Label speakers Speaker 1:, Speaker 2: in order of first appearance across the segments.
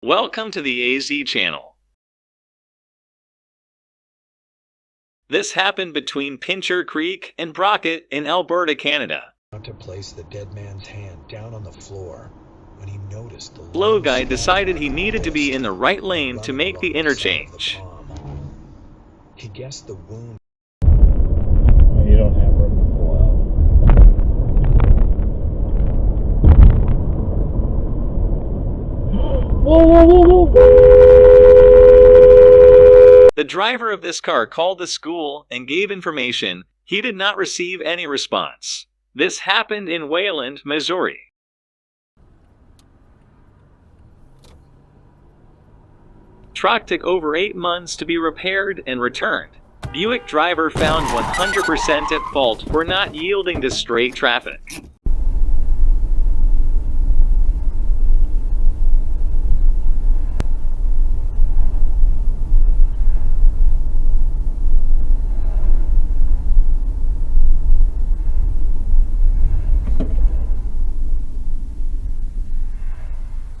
Speaker 1: Welcome to the AZ channel. This happened between Pincher Creek and Brockett in Alberta, Canada.
Speaker 2: To place the dead man's hand down on the floor when he noticed the
Speaker 1: Slow guy decided he needed to be in the right lane to make the interchange.
Speaker 2: He guessed the wound.
Speaker 3: You don't have room to pull out. Whoa, whoa, whoa, whoa!
Speaker 1: The driver of this car called the school and gave information. He did not receive any response. This happened in Wayland, Missouri. Truck took over 8 months to be repaired and returned. Buick driver found 100% at fault for not yielding to straight traffic.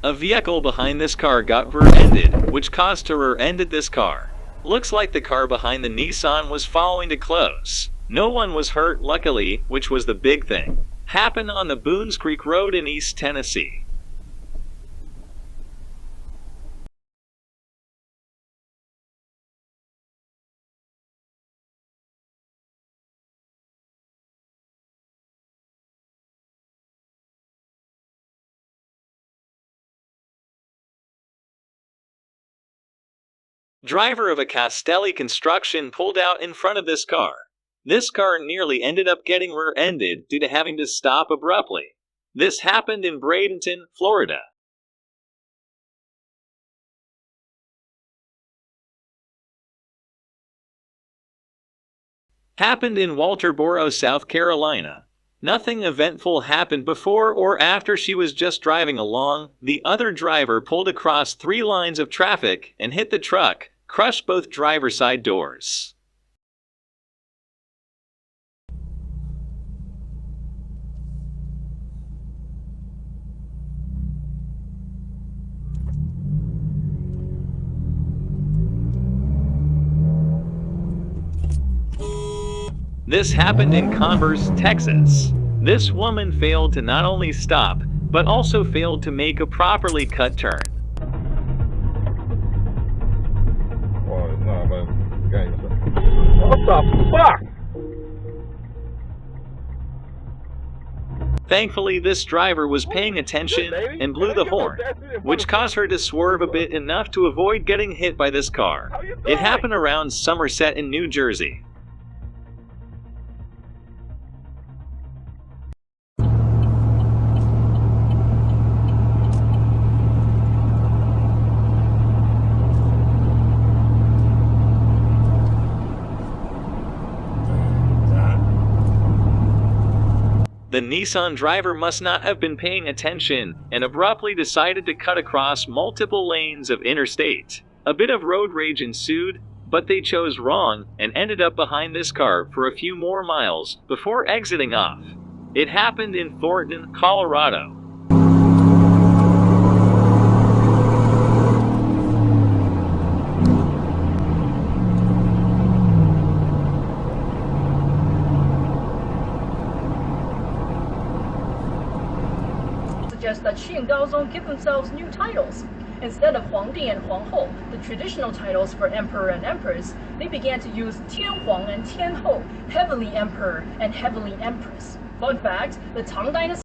Speaker 1: A vehicle behind this car got rear-ended, which caused to rear-ended this car. Looks like the car behind the Nissan was following to close. No one was hurt, luckily, which was the big thing. Happened on the Boones Creek Road in East Tennessee. Driver of a Castelli construction pulled out in front of this car. This car nearly ended up getting rear-ended due to having to stop abruptly. This happened in Bradenton, Florida. Happened in Walterboro, South Carolina. Nothing eventful happened before or after she was just driving along. The other driver pulled across 3 lines of traffic and hit the truck, crushed both driver's side doors. This happened in Converse, Texas. This woman failed to not only stop, but also failed to make a properly cut turn.
Speaker 3: What the fuck?
Speaker 1: Thankfully, this driver was paying attention and blew the horn, which caused her to swerve a bit enough to avoid getting hit by this car. It happened around Somerset in New Jersey. The Nissan driver must not have been paying attention and abruptly decided to cut across multiple lanes of interstate. A bit of road rage ensued, but they chose wrong and ended up behind this car for a few more miles before exiting off. It happened in Thornton, Colorado.
Speaker 4: Suggests that Qi and Gaozong give themselves new titles. Instead of Huangdi and Huanghou, the traditional titles for emperor and empress, they began to use Tianhuang and Tianhou, heavenly emperor and heavenly empress. Fun fact, the Tang Dynasty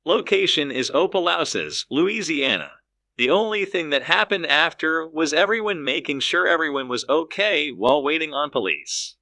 Speaker 1: Location is Opelousas, Louisiana. The only thing that happened after was everyone making sure everyone was okay while waiting on police.